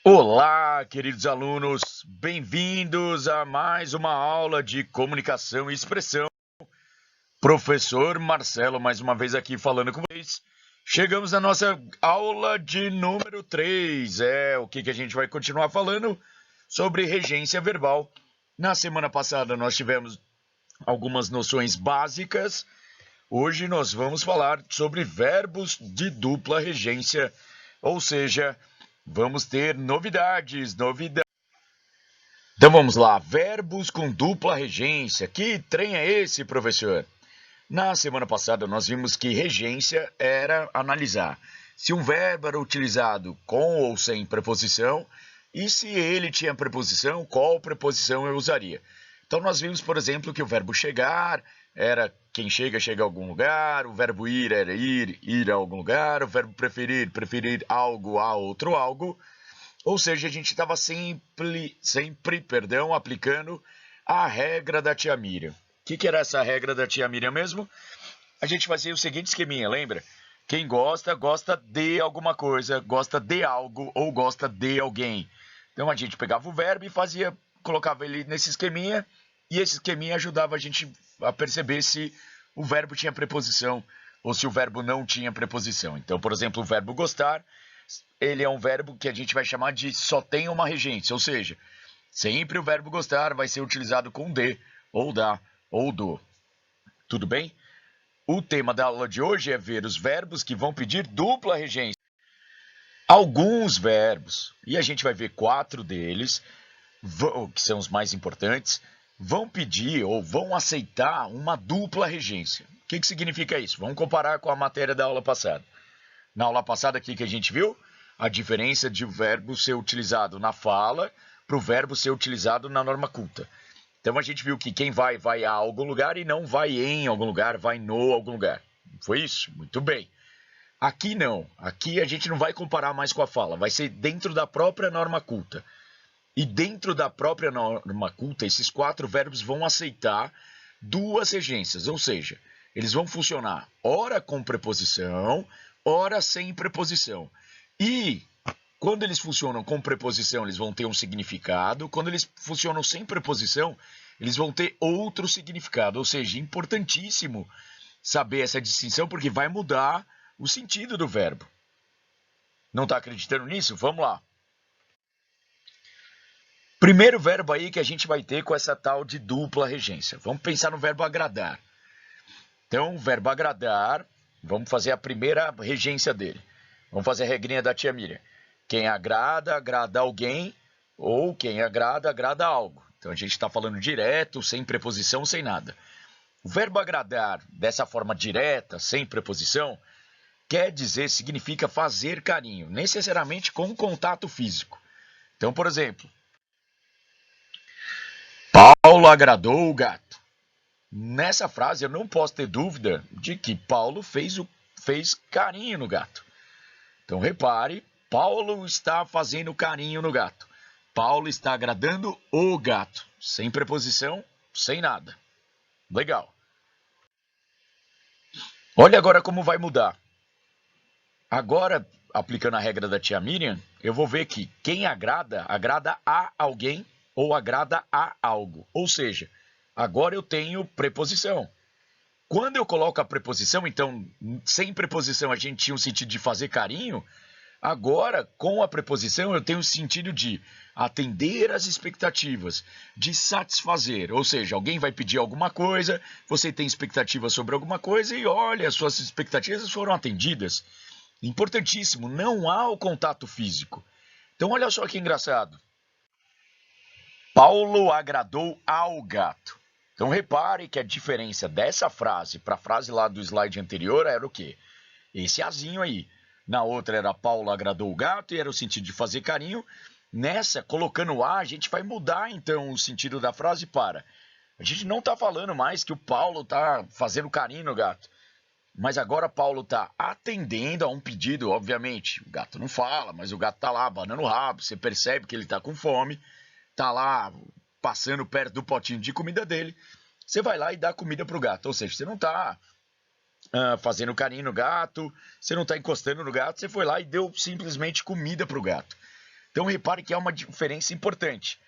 Olá, queridos alunos, bem-vindos a mais uma aula de comunicação e expressão. Professor Marcelo, mais uma vez aqui falando com vocês. Chegamos na nossa aula de número 3. O que a gente vai continuar falando sobre regência verbal. Na semana passada nós tivemos algumas noções básicas. Hoje nós vamos falar sobre verbos de dupla regência, ou seja, vamos ter novidades. Então vamos lá, verbos com dupla regência. Que trem é esse, professor? Na semana passada nós vimos que regência era analisar se um verbo era utilizado com ou sem preposição e se ele tinha preposição, qual preposição eu usaria. Então nós vimos, por exemplo, que o verbo chegar era quem chega, chega a algum lugar, o verbo ir era ir, ir a algum lugar, o verbo preferir, preferir algo a outro algo. Ou seja, a gente estava sempre aplicando a regra da tia Miriam. O que era essa regra da tia Miriam mesmo? A gente fazia o seguinte esqueminha, lembra? Quem gosta, gosta de alguma coisa, gosta de algo ou gosta de alguém. Então a gente pegava o verbo e colocava ele nesse esqueminha, e esse esqueminha ajudava a gente a perceber se o verbo tinha preposição ou se o verbo não tinha preposição. Então, por exemplo, o verbo gostar, ele é um verbo que a gente vai chamar de só tem uma regência, ou seja, sempre o verbo gostar vai ser utilizado com de, ou da, ou do. Tudo bem? O tema da aula de hoje é ver os verbos que vão pedir dupla regência. Alguns verbos, e a gente vai ver 4 deles, que são os mais importantes, vão pedir ou vão aceitar uma dupla regência. O que significa isso? Vamos comparar com a matéria da aula passada. Na aula passada, o que a gente viu? A diferença de o verbo ser utilizado na fala para o verbo ser utilizado na norma culta. Então, a gente viu que quem vai a algum lugar e não vai em algum lugar, vai no algum lugar. Foi isso? Muito bem. Aqui não. Aqui a gente não vai comparar mais com a fala. Vai ser dentro da própria norma culta. E dentro da própria norma culta, esses 4 verbos vão aceitar 2 regências. Ou seja, eles vão funcionar ora com preposição, ora sem preposição. E quando eles funcionam com preposição, eles vão ter um significado. Quando eles funcionam sem preposição, eles vão ter outro significado. Ou seja, importantíssimo saber essa distinção, porque vai mudar o sentido do verbo. Não está acreditando nisso? Vamos lá. Primeiro verbo aí que a gente vai ter com essa tal de dupla regência. Vamos pensar no verbo agradar. Então, o verbo agradar, vamos fazer a primeira regência dele. Vamos fazer a regrinha da tia Miriam. Quem agrada, agrada alguém, ou quem agrada, agrada algo. Então, a gente está falando direto, sem preposição, sem nada. O verbo agradar, dessa forma direta, sem preposição, significa fazer carinho, necessariamente com contato físico. Então, por exemplo, Paulo agradou o gato. Nessa frase, eu não posso ter dúvida de que Paulo fez carinho no gato. Então, repare, Paulo está fazendo carinho no gato. Paulo está agradando o gato. Sem preposição, sem nada. Legal. Olha agora como vai mudar. Agora, aplicando a regra da tia Miriam, eu vou ver que quem agrada, agrada a alguém ou agrada a algo. Ou seja, agora eu tenho preposição. Quando eu coloco a preposição, então, sem preposição a gente tinha um sentido de fazer carinho. Agora, com a preposição, eu tenho o sentido de atender às expectativas, de satisfazer. Ou seja, alguém vai pedir alguma coisa, você tem expectativa sobre alguma coisa e olha, suas expectativas foram atendidas. Importantíssimo, não há o contato físico. Então, olha só que engraçado. Paulo agradou ao gato. Então, repare que a diferença dessa frase para a frase lá do slide anterior era o quê? Esse azinho aí. Na outra era Paulo agradou o gato e era o sentido de fazer carinho. Nessa, colocando o a, a gente vai mudar então o sentido da frase para. A gente não está falando mais que o Paulo está fazendo carinho no gato. Mas agora Paulo está atendendo a um pedido, obviamente. O gato não fala, mas o gato está lá abanando o rabo. Você percebe que ele está com fome. Está lá passando perto do potinho de comida dele. Você vai lá e dá comida para o gato. Ou seja, você não está fazendo carinho no gato, você não está encostando no gato, você foi lá e deu simplesmente comida para o gato. Então repare que há uma diferença importante.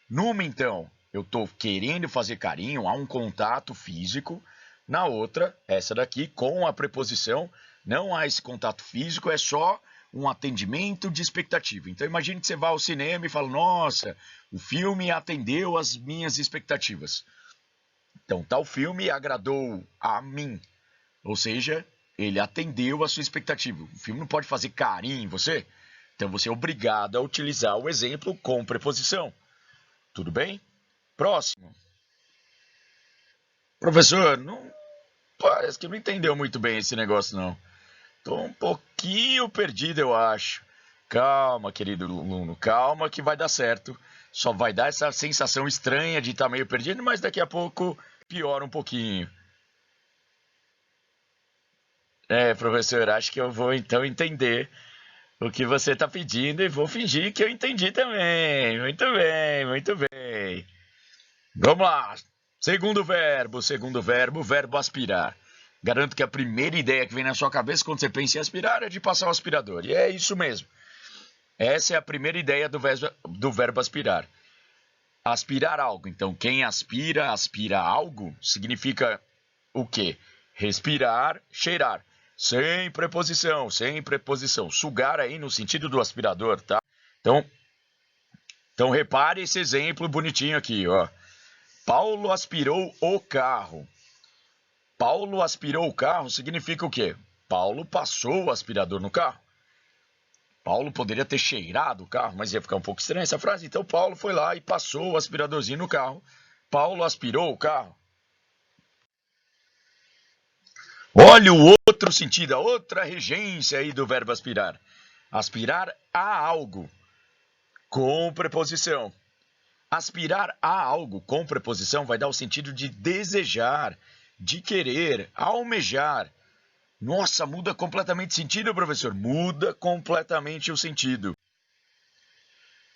Numa, então, eu estou querendo fazer carinho, há um contato físico. Na outra, essa daqui, com a preposição, não há esse contato físico, é só um atendimento de expectativa. Então imagine que você vai ao cinema e fala, nossa, o filme atendeu às minhas expectativas. Então, tal filme agradou a mim. Ou seja, ele atendeu a sua expectativa. O filme não pode fazer carinho em você. Então, você é obrigado a utilizar o exemplo com preposição. Tudo bem? Próximo. Professor, não, parece que não entendeu muito bem esse negócio, não. Estou um pouquinho perdido, eu acho. Calma, querido aluno, calma que vai dar certo. Só vai dar essa sensação estranha de estar meio perdido, mas daqui a pouco piora um pouquinho. Professor, acho que eu vou então entender o que você está pedindo e vou fingir que eu entendi também. Muito bem, muito bem. Vamos lá. Segundo verbo aspirar. Garanto que a primeira ideia que vem na sua cabeça quando você pensa em aspirar é de passar o aspirador. E é isso mesmo. Essa é a primeira ideia do verbo aspirar. Aspirar algo. Então, quem aspira algo, significa o quê? Respirar, cheirar. Sem preposição, sem preposição. Sugar aí no sentido do aspirador, tá? Então repare esse exemplo bonitinho aqui, ó. Paulo aspirou o carro. Paulo aspirou o carro significa o quê? Paulo passou o aspirador no carro. Paulo poderia ter cheirado o carro, mas ia ficar um pouco estranha essa frase. Então Paulo foi lá e passou o aspiradorzinho no carro. Paulo aspirou o carro. Olha o outro sentido, a outra regência aí do verbo aspirar. Aspirar a algo com preposição. Aspirar a algo com preposição vai dar o sentido de desejar, de querer, almejar. Nossa, muda completamente o sentido, professor. Muda completamente o sentido.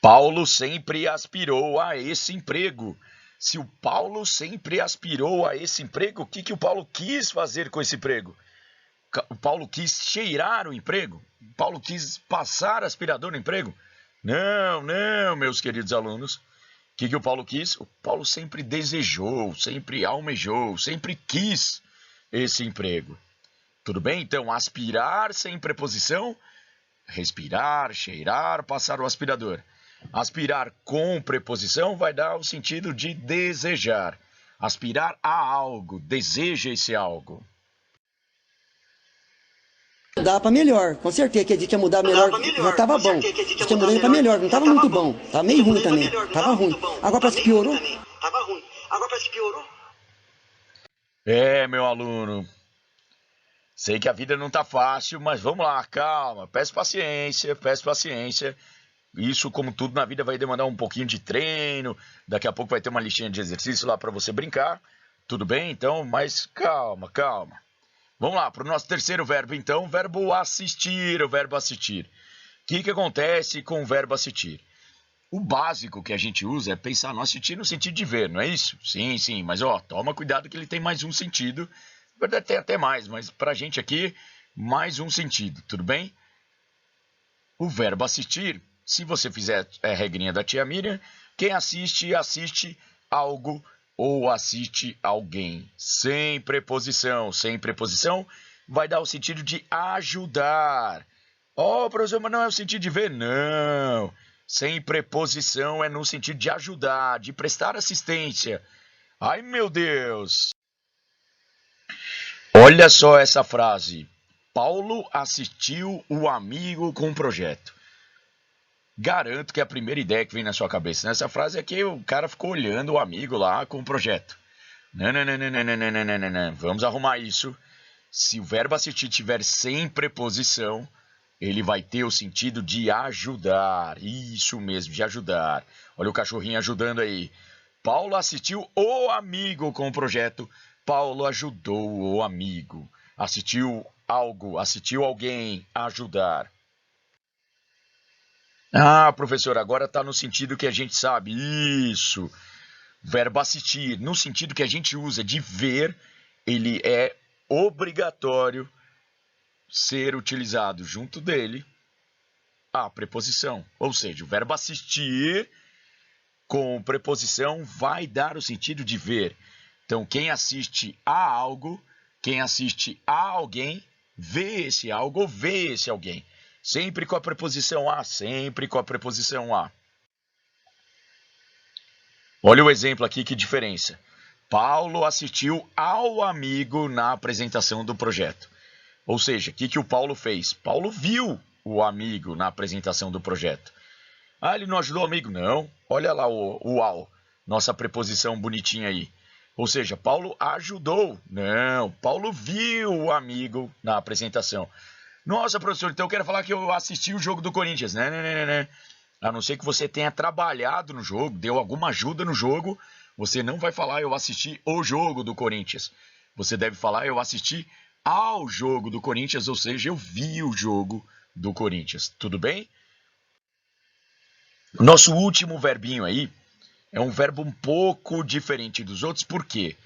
Paulo sempre aspirou a esse emprego. Se o Paulo sempre aspirou a esse emprego, o que o Paulo quis fazer com esse emprego? O Paulo quis cheirar o emprego? O Paulo quis passar aspirador no emprego? Não, não, meus queridos alunos. O que o Paulo quis? O Paulo sempre desejou, sempre almejou, sempre quis esse emprego. Tudo bem? Então, aspirar sem preposição, respirar, cheirar, passar o aspirador. Aspirar com preposição vai dar o sentido de desejar. Aspirar a algo, deseja esse algo. Mudar para melhor, com certeza que a gente ia mudar melhor, já estava bom. A gente ia mudando para melhor, não estava muito bom, estava meio ruim também, estava ruim. Agora parece que piorou. Meu aluno, sei que a vida não está fácil, mas vamos lá, calma, peço paciência, peço paciência. Isso, como tudo na vida, vai demandar um pouquinho de treino, daqui a pouco vai ter uma listinha de exercício lá para você brincar, tudo bem? Então, mas calma, calma. Vamos lá, para o nosso terceiro verbo, então, o verbo assistir. O que acontece com o verbo assistir? O básico que a gente usa é pensar no assistir no sentido de ver, não é isso? Sim, sim, mas toma cuidado que ele tem mais um sentido. Na verdade, tem até mais, mas para a gente aqui, mais um sentido, tudo bem? O verbo assistir, se você fizer a regrinha da tia Miriam, quem assiste, assiste algo ou assiste alguém. Sem preposição vai dar o sentido de ajudar. Professor, mas não é o sentido de ver? Não. Sem preposição é no sentido de ajudar, de prestar assistência. Ai, meu Deus. Olha só essa frase. Paulo assistiu o amigo com o projeto. Garanto que a primeira ideia que vem na sua cabeça nessa frase é que o cara ficou olhando o amigo lá com o projeto. Não. Vamos arrumar isso. Se o verbo assistir tiver sem preposição, ele vai ter o sentido de ajudar. Isso mesmo, de ajudar. Olha o cachorrinho ajudando aí. Paulo assistiu o amigo com o projeto. Paulo ajudou o amigo. Assistiu algo, assistiu alguém a ajudar. Professor, agora está no sentido que a gente sabe. Isso. Verbo assistir, no sentido que a gente usa de ver, ele é obrigatório ser utilizado junto dele a preposição. Ou seja, o verbo assistir com preposição vai dar o sentido de ver. Então, quem assiste a algo, quem assiste a alguém, vê esse algo ou vê esse alguém. Sempre com a preposição a, sempre com a preposição a. Olha o exemplo aqui, que diferença. Paulo assistiu ao amigo na apresentação do projeto. Ou seja, o que o Paulo fez? Paulo viu o amigo na apresentação do projeto. Ah, ele não ajudou o amigo? Não. Olha lá o ao, nossa preposição bonitinha aí. Ou seja, Paulo ajudou. Não, Paulo viu o amigo na apresentação. Nossa, professor, então eu quero falar que eu assisti o jogo do Corinthians. Não. A não ser que você tenha trabalhado no jogo, deu alguma ajuda no jogo, você não vai falar eu assisti o jogo do Corinthians. Você deve falar eu assisti ao jogo do Corinthians, ou seja, eu vi o jogo do Corinthians. Tudo bem? Nosso último verbinho aí é um verbo um pouco diferente dos outros, por quê?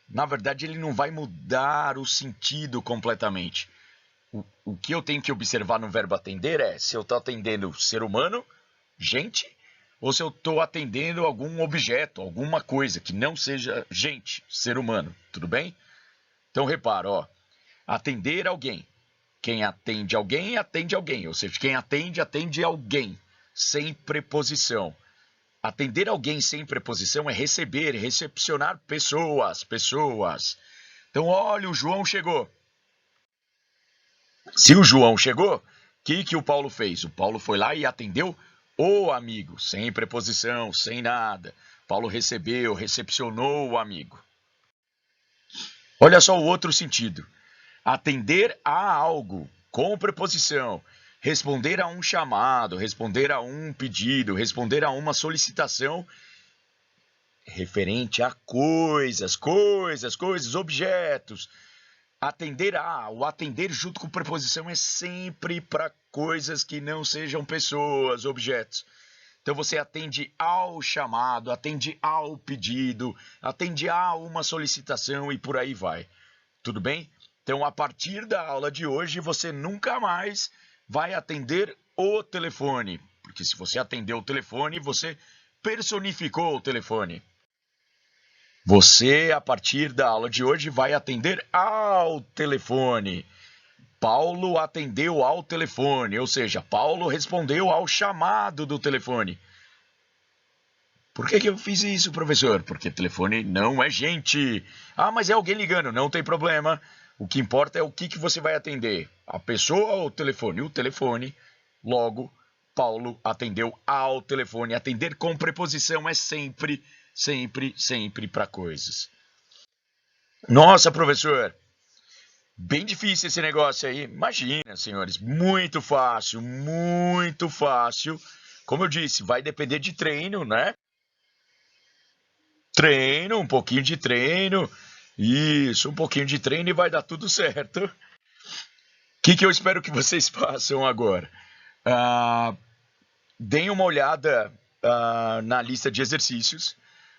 Na verdade, ele não vai mudar o sentido completamente. O que eu tenho que observar no verbo atender é se eu estou atendendo ser humano, gente, ou se eu estou atendendo algum objeto, alguma coisa que não seja gente, ser humano. Tudo bem? Então, repara, ó, atender alguém. Quem atende alguém, atende alguém. Ou seja, quem atende, atende alguém, sem preposição. Atender alguém sem preposição é receber, recepcionar pessoas. Então, olha, o João chegou. Se o João chegou, o que o Paulo fez? O Paulo foi lá e atendeu o amigo, sem preposição, sem nada. Paulo recebeu, recepcionou o amigo. Olha só o outro sentido. Atender a algo, com preposição. Responder a um chamado, responder a um pedido, responder a uma solicitação referente a coisas, objetos. Atender a, o atender junto com preposição é sempre para coisas que não sejam pessoas, objetos. Então você atende ao chamado, atende ao pedido, atende a uma solicitação e por aí vai. Tudo bem? Então a partir da aula de hoje você nunca mais vai atender o telefone. Porque se você atendeu o telefone, você personificou o telefone. Você, a partir da aula de hoje, vai atender ao telefone. Paulo atendeu ao telefone, ou seja, Paulo respondeu ao chamado do telefone. Por que eu fiz isso, professor? Porque telefone não é gente. Ah, mas é alguém ligando, não tem problema. O que importa é o que você vai atender. A pessoa ou o telefone? O telefone. Logo, Paulo atendeu ao telefone. Atender com preposição é sempre para coisas. Nossa, professor, bem difícil esse negócio aí. Imagina, senhores, muito fácil. Como eu disse, vai depender de treino, né? Treino, um pouquinho de treino. Isso, um pouquinho de treino e vai dar tudo certo. O que eu espero que vocês façam agora? Deem uma olhada na lista de exercícios.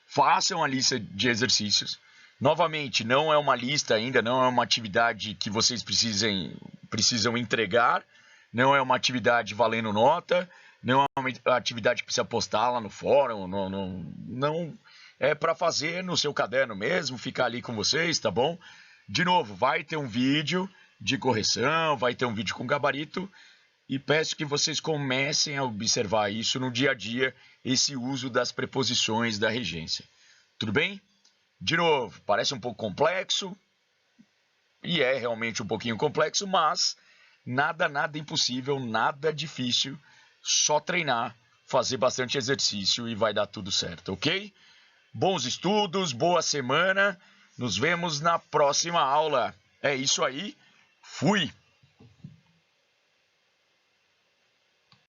Façam a lista de exercícios. Novamente, não é uma lista ainda, não é uma atividade que vocês precisam entregar, não é uma atividade valendo nota, não é uma atividade que precisa postar lá no fórum, não é para fazer no seu caderno mesmo, ficar ali com vocês, tá bom? De novo, vai ter um vídeo de correção, vai ter um vídeo com gabarito, e peço que vocês comecem a observar isso no dia a dia, esse uso das preposições da regência. Tudo bem? De novo, parece um pouco complexo, e é realmente um pouquinho complexo, mas nada impossível, nada difícil, só treinar, fazer bastante exercício e vai dar tudo certo, ok? Bons estudos, boa semana, nos vemos na próxima aula. É isso aí, fui!